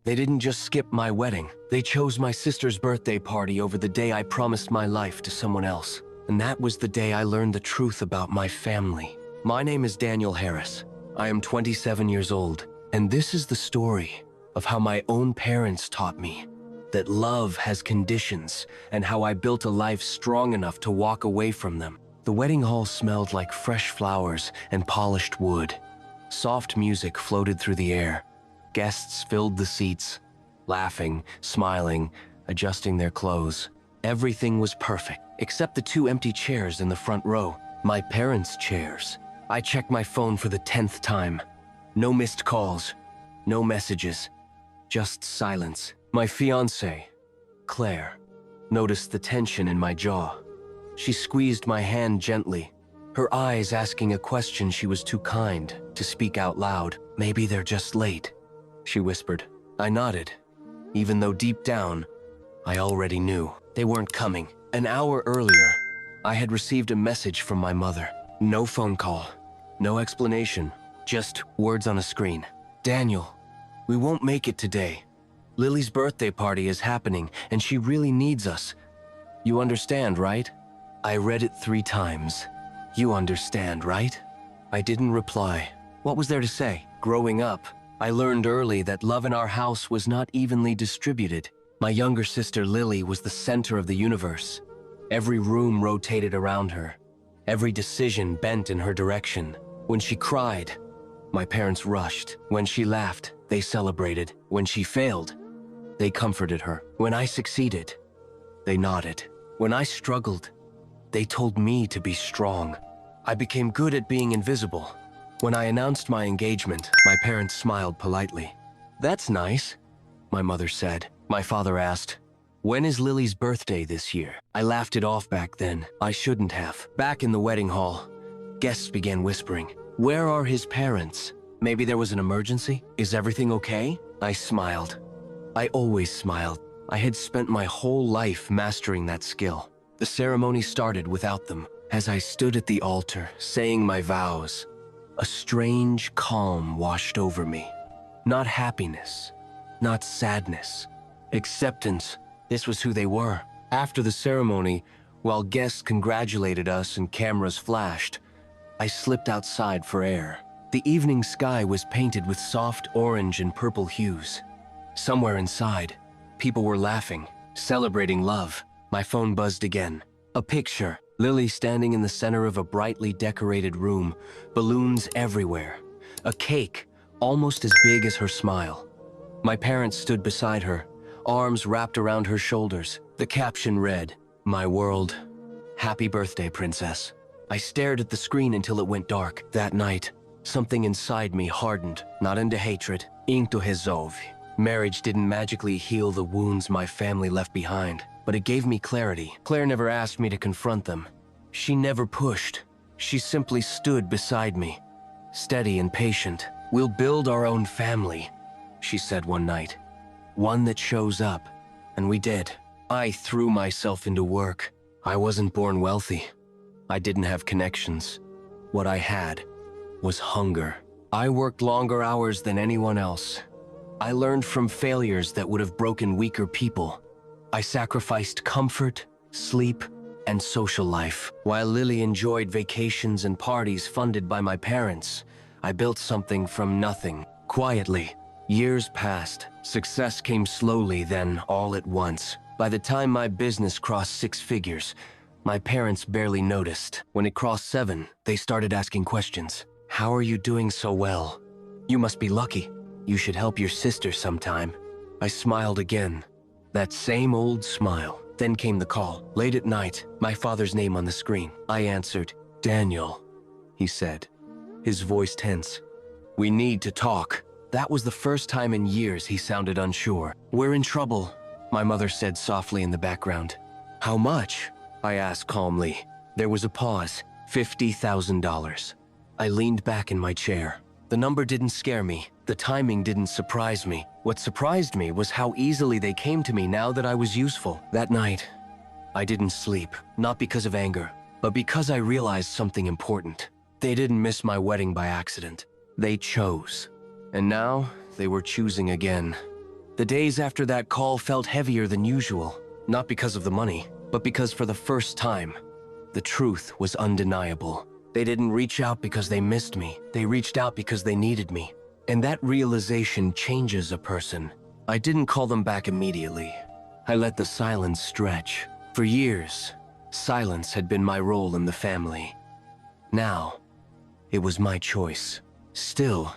They didn't just skip my wedding. They chose my sister's birthday party over the day I promised my life to someone else. And that was the day I learned the truth about my family. My name is Daniel Harris. I am 27 years old, and this is the story of how my own parents taught me that love has conditions and how I built a life strong enough to walk away from them. The wedding hall smelled like fresh flowers and polished wood. Soft music floated through the air. Guests filled the seats, laughing, smiling, adjusting their clothes. Everything was perfect, except the 2 empty chairs in the front row, my parents' chairs. I checked my phone for the 10th time. No missed calls, no messages, just silence. My fiancée, Claire, noticed the tension in my jaw. She squeezed my hand gently, her eyes asking a question she was too kind to speak out loud. "Maybe they're just late," she whispered. I nodded, even though deep down, I already knew they weren't coming. An hour earlier, I had received a message from my mother. No phone call, no explanation, just words on a screen. "Daniel, we won't make it today. Lily's birthday party is happening, and she really needs us. You understand, right?" I read it 3 times. "You understand, right?" I didn't reply. What was there to say? Growing up, I learned early that love in our house was not evenly distributed. My younger sister Lily was the center of the universe. Every room rotated around her. Every decision bent in her direction. When she cried, my parents rushed. When she laughed, they celebrated. When she failed, they comforted her. When I succeeded, they nodded. When I struggled, they told me to be strong. I became good at being invisible. When I announced my engagement, my parents smiled politely. "That's nice," my mother said. My father asked, "When is Lily's birthday this year?" I laughed it off back then. I shouldn't have. Back in the wedding hall, guests began whispering, "Where are his parents? Maybe there was an emergency? Is everything okay?" I smiled. I always smiled. I had spent my whole life mastering that skill. The ceremony started without them. As I stood at the altar, saying my vows, a strange calm washed over me. Not happiness, not sadness, acceptance. This was who they were. After the ceremony, while guests congratulated us and cameras flashed, I slipped outside for air. The evening sky was painted with soft orange and purple hues. Somewhere inside, people were laughing, celebrating love. My phone buzzed again. A picture. Lily standing in the center of a brightly decorated room, balloons everywhere. A cake, almost as big as her smile. My parents stood beside her, arms wrapped around her shoulders. The caption read, "My world. Happy birthday, princess." I stared at the screen until it went dark. That night, something inside me hardened, not into hatred, into resolve. Marriage didn't magically heal the wounds my family left behind, but it gave me clarity. Claire never asked me to confront them. She never pushed. She simply stood beside me, steady and patient. "We'll build our own family," she said one night. "One that shows up." And we did. I threw myself into work. I wasn't born wealthy. I didn't have connections. What I had was hunger. I worked longer hours than anyone else. I learned from failures that would have broken weaker people. I sacrificed comfort, sleep, and social life. While Lily enjoyed vacations and parties funded by my parents, I built something from nothing, quietly. Years passed. Success came slowly, then all at once. By the time my business crossed 6 figures, my parents barely noticed. When it crossed 7, they started asking questions. "How are you doing so well? You must be lucky. You should help your sister sometime." I smiled again. That same old smile. Then came the call. Late at night, my father's name on the screen. I answered. "Daniel," he said, his voice tense. "We need to talk." That was the first time in years he sounded unsure. "We're in trouble," my mother said softly in the background. "How much?" I asked calmly. There was a pause. $50,000. I leaned back in my chair. The number didn't scare me. The timing didn't surprise me. What surprised me was how easily they came to me now that I was useful. That night, I didn't sleep, not because of anger, but because I realized something important. They didn't miss my wedding by accident. They chose. And now, they were choosing again. The days after that call felt heavier than usual, not because of the money, but because for the first time, the truth was undeniable. They didn't reach out because they missed me. They reached out because they needed me. And that realization changes a person. I didn't call them back immediately. I let the silence stretch. For years, silence had been my role in the family. Now, it was my choice. Still,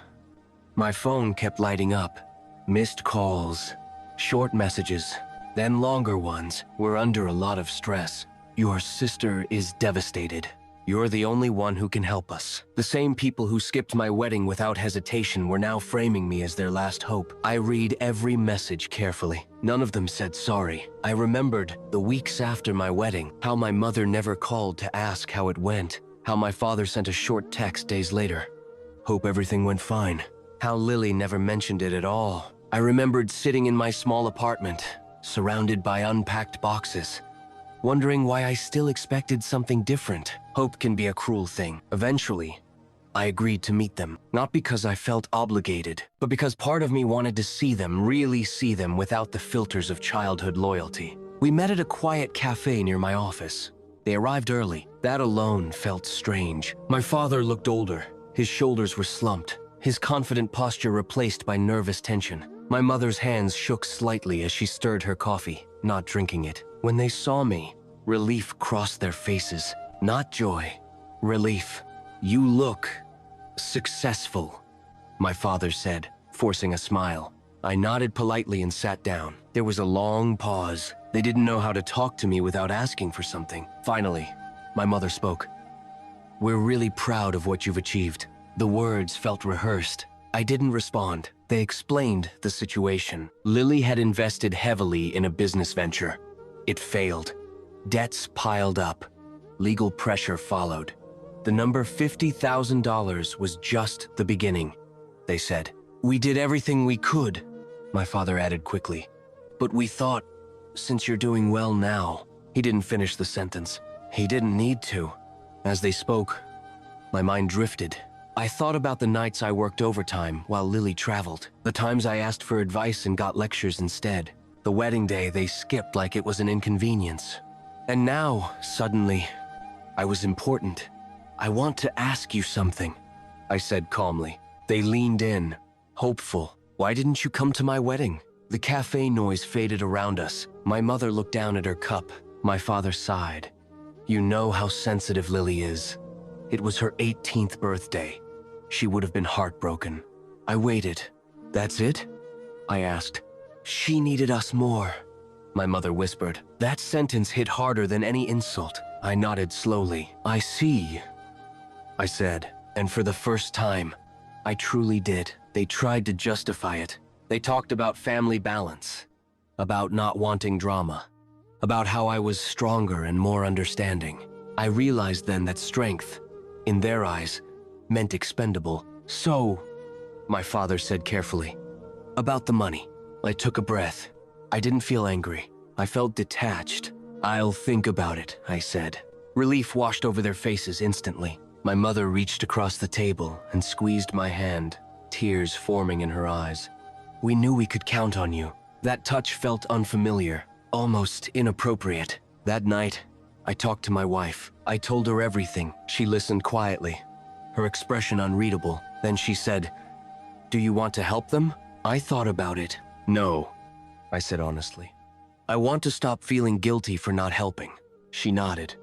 my phone kept lighting up. Missed calls, short messages, then longer ones. We're under a lot of stress. Your sister is devastated. You're the only one who can help us. The same people who skipped my wedding without hesitation were now framing me as their last hope. I read every message carefully. None of them said sorry. I remembered the weeks after my wedding, how my mother never called to ask how it went, how my father sent a short text days later. Hope everything went fine. How Lily never mentioned it at all. I remembered sitting in my small apartment, surrounded by unpacked boxes, wondering why I still expected something different. Hope can be a cruel thing. Eventually, I agreed to meet them, not because I felt obligated, but because part of me wanted to see them, really see them without the filters of childhood loyalty. We met at a quiet cafe near my office. They arrived early. That alone felt strange. My father looked older. His shoulders were slumped, his confident posture replaced by nervous tension. My mother's hands shook slightly as she stirred her coffee, not drinking it. When they saw me, relief crossed their faces. Not joy, relief. You look successful, my father said, forcing a smile. I nodded politely and sat down. There was a long pause. They didn't know how to talk to me without asking for something. Finally, my mother spoke. We're really proud of what you've achieved. The words felt rehearsed. I didn't respond. They explained the situation. Lily had invested heavily in a business venture. It failed. Debts piled up. Legal pressure followed. The number $50,000 was just the beginning, they said. We did everything we could, my father added quickly. But we thought, since you're doing well now. He didn't finish the sentence. He didn't need to. As they spoke, my mind drifted. I thought about the nights I worked overtime while Lily traveled, the times I asked for advice and got lectures instead, the wedding day they skipped like it was an inconvenience. And now, suddenly, I was important. I want to ask you something, I said calmly. They leaned in, hopeful. Why didn't you come to my wedding? The cafe noise faded around us. My mother looked down at her cup. My father sighed. You know how sensitive Lily is. It was her 18th birthday. She would have been heartbroken. I waited. That's it? I asked. She needed us more, my mother whispered. That sentence hit harder than any insult. I nodded slowly. I see, I said, and for the first time, I truly did. They tried to justify it. They talked about family balance, about not wanting drama, about how I was stronger and more understanding. I realized then that strength, in their eyes, meant expendable. So, my father said carefully, about the money. I took a breath. I didn't feel angry. I felt detached. I'll think about it, I said. Relief washed over their faces instantly. My mother reached across the table and squeezed my hand, tears forming in her eyes. We knew we could count on you. That touch felt unfamiliar, almost inappropriate. That night, I talked to my wife. I told her everything. She listened quietly, her expression unreadable. Then she said, "Do you want to help them?" I thought about it. No, I said honestly. I want to stop feeling guilty for not helping. She nodded.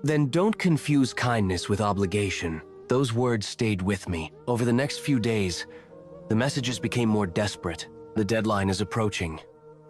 Then don't confuse kindness with obligation. Those words stayed with me. Over the next few days, the messages became more desperate. The deadline is approaching.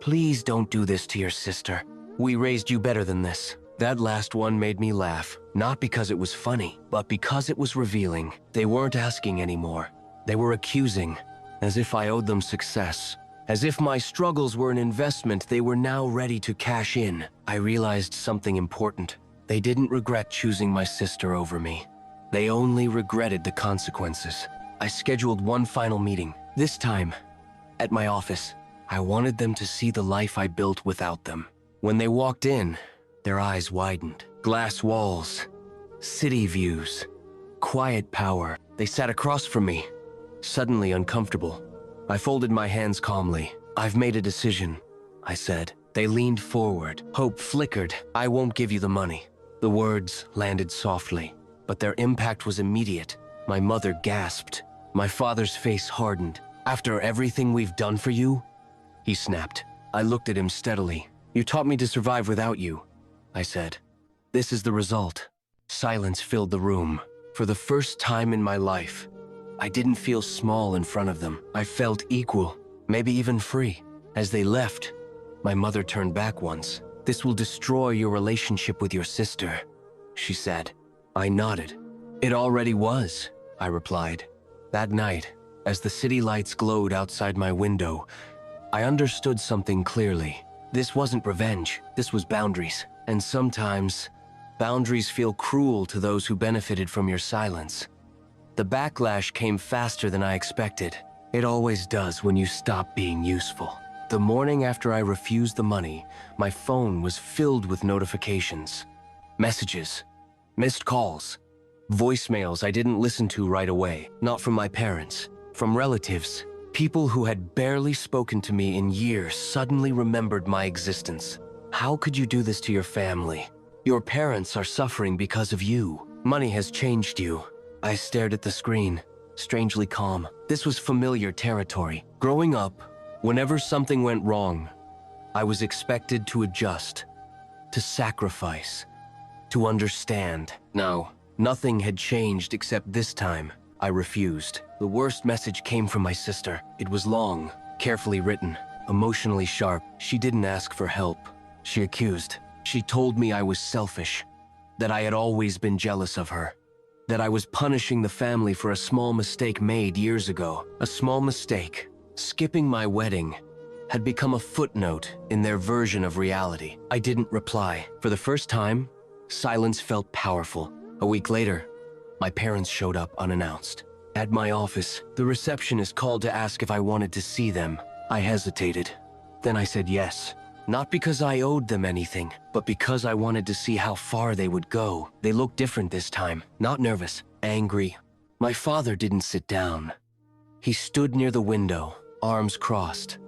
Please don't do this to your sister. We raised you better than this. That last one made me laugh, not because it was funny, but because it was revealing. They weren't asking anymore. They were accusing, as if I owed them success. As if my struggles were an investment they were now ready to cash in. I realized something important. They didn't regret choosing my sister over me. They only regretted the consequences. I scheduled one final meeting, this time at my office. I wanted them to see the life I built without them. When they walked in, their eyes widened. Glass walls, city views, quiet power. They sat across from me, suddenly uncomfortable. I folded my hands calmly. I've made a decision, I said. They leaned forward. Hope flickered. I won't give you the money. The words landed softly, but their impact was immediate. My mother gasped. My father's face hardened. After everything we've done for you? He snapped. I looked at him steadily. You taught me to survive without you, I said. This is the result. Silence filled the room. For the first time in my life, I didn't feel small in front of them. I felt equal, maybe even free. As they left, my mother turned back once. This will destroy your relationship with your sister, she said. I nodded. It already was, I replied. That night, as the city lights glowed outside my window, I understood something clearly. This wasn't revenge, this was boundaries. And sometimes, boundaries feel cruel to those who benefited from your silence. The backlash came faster than I expected. It always does when you stop being useful. The morning after I refused the money, my phone was filled with notifications. Messages, missed calls, voicemails I didn't listen to right away. Not from my parents, from relatives. People who had barely spoken to me in years suddenly remembered my existence. How could you do this to your family? Your parents are suffering because of you. Money has changed you. I stared at the screen, strangely calm. This was familiar territory. Growing up, whenever something went wrong, I was expected to adjust, to sacrifice, to understand. No, nothing had changed except this time. I refused. The worst message came from my sister. It was long, carefully written, emotionally sharp. She didn't ask for help. She accused. She told me I was selfish, that I had always been jealous of her, that I was punishing the family for a small mistake made years ago. A small mistake, skipping my wedding, had become a footnote in their version of reality. I didn't reply. For the first time, silence felt powerful. A week later, my parents showed up unannounced. At my office, the receptionist called to ask if I wanted to see them. I hesitated. Then I said yes. Not because I owed them anything, but because I wanted to see how far they would go. They looked different this time, not nervous, angry. My father didn't sit down. He stood near the window, arms crossed.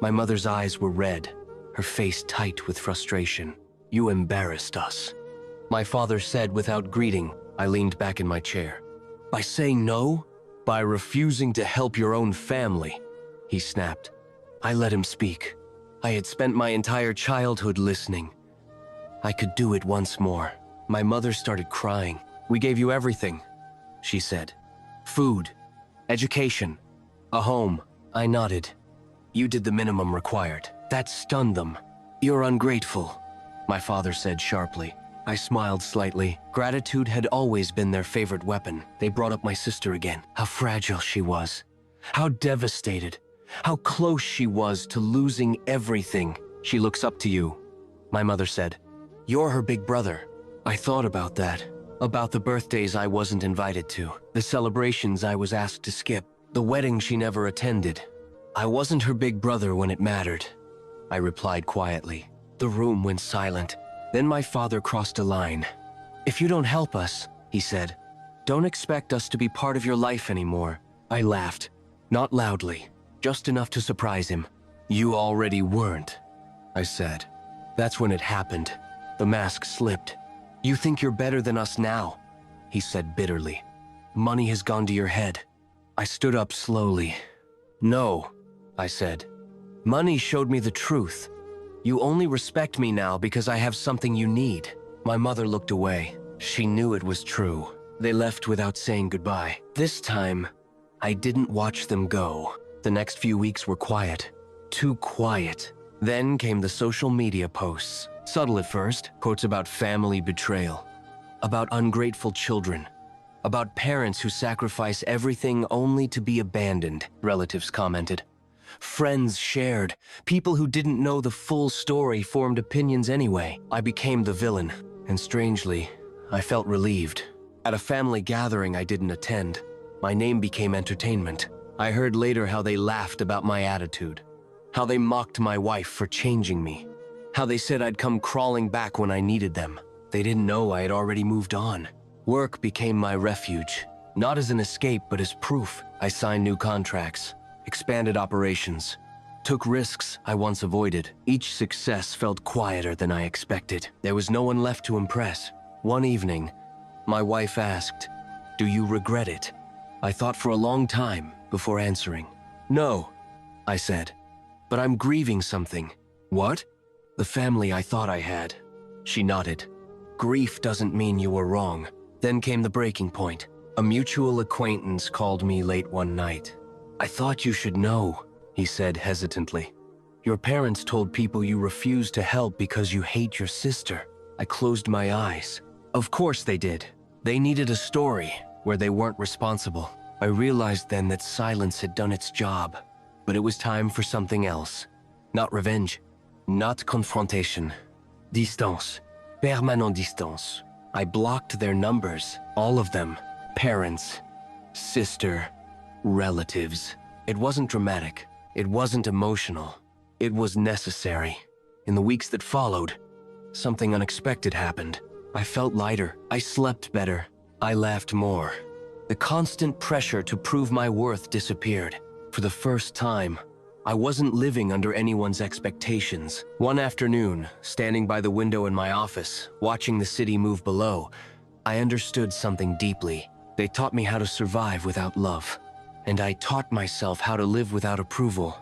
My mother's eyes were red, her face tight with frustration. You embarrassed us, my father said without greeting. I leaned back in my chair. By saying no? By refusing to help your own family, he snapped. I let him speak. I had spent my entire childhood listening. I could do it once more. My mother started crying. We gave you everything, she said. Food, education, a home. I nodded. You did the minimum required. That stunned them. You're ungrateful, my father said sharply. I smiled slightly. Gratitude had always been their favorite weapon. They brought up my sister again. How fragile she was. How devastated. How close she was to losing everything. She looks up to you, my mother said. You're her big brother. I thought about that. About the birthdays I wasn't invited to. The celebrations I was asked to skip. The wedding she never attended. I wasn't her big brother when it mattered, I replied quietly. The room went silent. Then my father crossed a line. If you don't help us, he said, don't expect us to be part of your life anymore. I laughed, not loudly, just enough to surprise him. You already weren't, I said. That's when it happened. The mask slipped. You think you're better than us now, he said bitterly. Money has gone to your head. I stood up slowly. No, I said. Money showed me the truth. You only respect me now because I have something you need. My mother looked away. She knew it was true. They left without saying goodbye. This time, I didn't watch them go. The next few weeks were quiet. Too quiet. Then came the social media posts. Subtle at first, quotes about family betrayal, about ungrateful children, about parents who sacrifice everything only to be abandoned, relatives commented. Friends shared. People who didn't know the full story formed opinions anyway. I became the villain, and strangely, I felt relieved. At a family gathering I didn't attend, my name became entertainment. I heard later how they laughed about my attitude, how they mocked my wife for changing me, how they said I'd come crawling back when I needed them. They didn't know I had already moved on. Work became my refuge, not as an escape but as proof. I signed new contracts, expanded operations, Took risks I once avoided. Each success felt quieter than I expected. There was no one left to impress. One evening, my wife asked, "Do you regret it?" I thought for a long time before answering. "No," I said, "but I'm grieving something." "What?" "The family I thought I had." She nodded. "Grief doesn't mean you were wrong." Then came the breaking point. A mutual acquaintance called me late one night. "I thought you should know," he said hesitantly. "Your parents told people you refused to help because you hate your sister." I closed my eyes. Of course they did. They needed a story where they weren't responsible. I realized then that silence had done its job, but it was time for something else. Not revenge, not confrontation. Distance. Permanent distance. I blocked their numbers, all of them. Parents, sister, relatives. It wasn't dramatic. It wasn't emotional. It was necessary. In the weeks that followed, something unexpected happened. I felt lighter. I slept better. I laughed more. The constant pressure to prove my worth disappeared. For the first time, I wasn't living under anyone's expectations. One afternoon, standing by the window in my office, watching the city move below, I understood something deeply. They taught me how to survive without love, and I taught myself how to live without approval.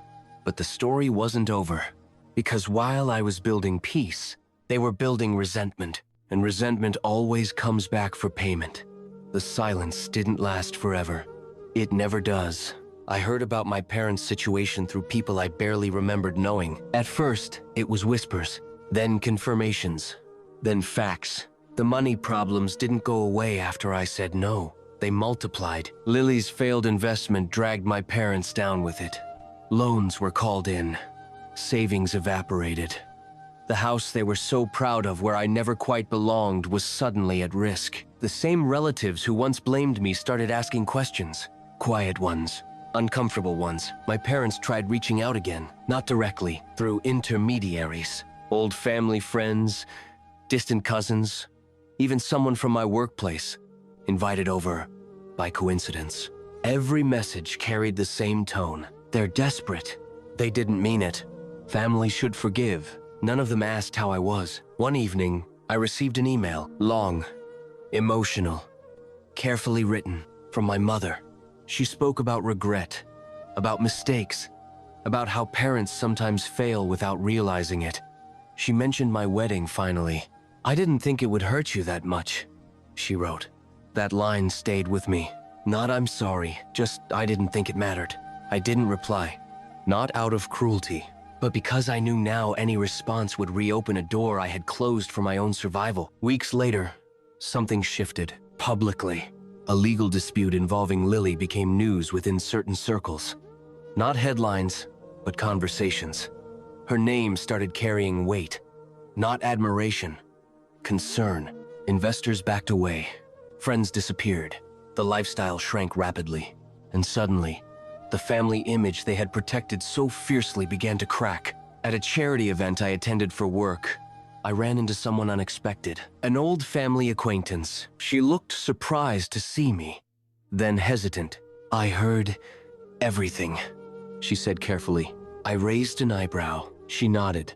But the story wasn't over, because while I was building peace, they were building resentment, and resentment always comes back for payment. The silence didn't last forever. It never does. I heard about my parents' situation through people I barely remembered knowing. At first, it was whispers, then confirmations, then facts. The money problems didn't go away after I said no. They multiplied. Lily's failed investment dragged my parents down with it. Loans were called in. Savings evaporated. The house they were so proud of, where I never quite belonged, was suddenly at risk. The same relatives who once blamed me started asking questions. Quiet ones. Uncomfortable ones. My parents tried reaching out again, not directly, through intermediaries. Old family friends, distant cousins, even someone from my workplace, invited over by coincidence. Every message carried the same tone. They're desperate. They didn't mean it. Family should forgive. None of them asked how I was. One evening, I received an email, long, emotional, carefully written, from my mother. She spoke about regret, about mistakes, about how parents sometimes fail without realizing it. She mentioned my wedding finally. "I didn't think it would hurt you that much," she wrote. That line stayed with me. Not "I'm sorry," just "I didn't think it mattered." I didn't reply, not out of cruelty, but because I knew now any response would reopen a door I had closed for my own survival. Weeks later, something shifted, publicly. A legal dispute involving Lily became news within certain circles. Not headlines, but conversations. Her name started carrying weight. Not admiration, concern. Investors backed away. Friends disappeared. The lifestyle shrank rapidly. And suddenly, the family image they had protected so fiercely began to crack. At a charity event I attended for work, I ran into someone unexpected. An old family acquaintance. She looked surprised to see me, then hesitant. "I heard everything," she said carefully. I raised an eyebrow. She nodded.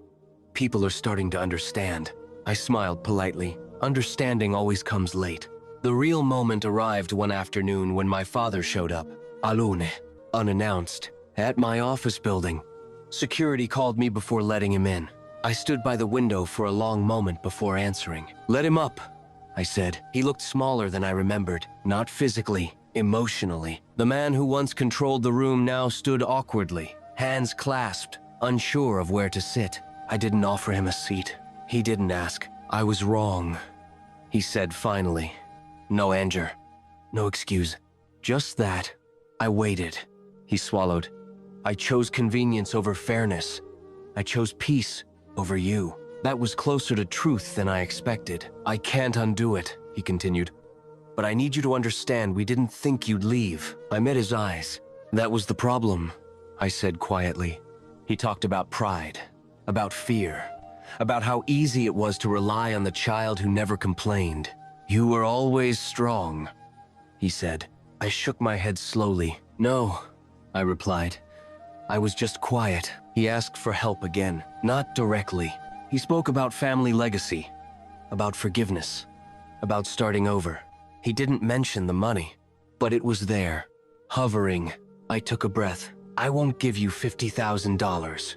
"People are starting to understand." I smiled politely. Understanding always comes late. The real moment arrived one afternoon when my father showed up. Alone, unannounced, at my office building. Security called me before letting him in. I stood by the window for a long moment before answering. "Let him up," I said. He looked smaller than I remembered, not physically, emotionally. The man who once controlled the room now stood awkwardly, hands clasped, unsure of where to sit. I didn't offer him a seat. He didn't ask. "I was wrong," he said finally. No anger, no excuse, just that. I waited. He swallowed. "I chose convenience over fairness. I chose peace over you." That was closer to truth than I expected. "I can't undo it," he continued. "But I need you to understand we didn't think you'd leave." I met his eyes. "That was the problem," I said quietly. He talked about pride, about fear, about how easy it was to rely on the child who never complained. "You were always strong," he said. I shook my head slowly. "No," I replied. "I was just quiet." He asked for help again, not directly. He spoke about family legacy, about forgiveness, about starting over. He didn't mention the money, but it was there, hovering. I took a breath. I won't give you $50,000,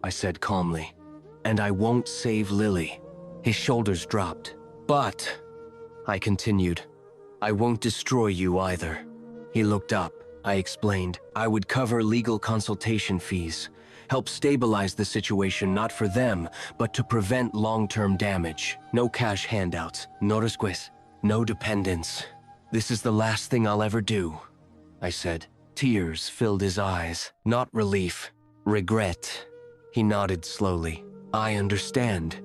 I said calmly. And I won't save Lily. His shoulders dropped. But, I continued, I won't destroy you either. He looked up. I explained I would cover legal consultation fees, help stabilize the situation not for them, but to prevent long-term damage. No cash handouts, no resques, no dependents. This is the last thing I'll ever do, I said. Tears filled his eyes. Not relief, regret. He nodded slowly. I understand,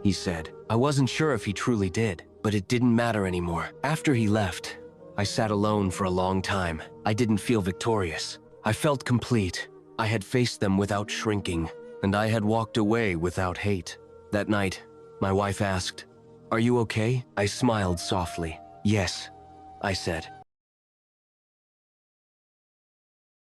he said. I wasn't sure if he truly did, but it didn't matter anymore. After he left, I sat alone for a long time. I didn't feel victorious. I felt complete. I had faced them without shrinking, and I had walked away without hate. That night, my wife asked, "Are you okay?" I smiled softly. "Yes," I said.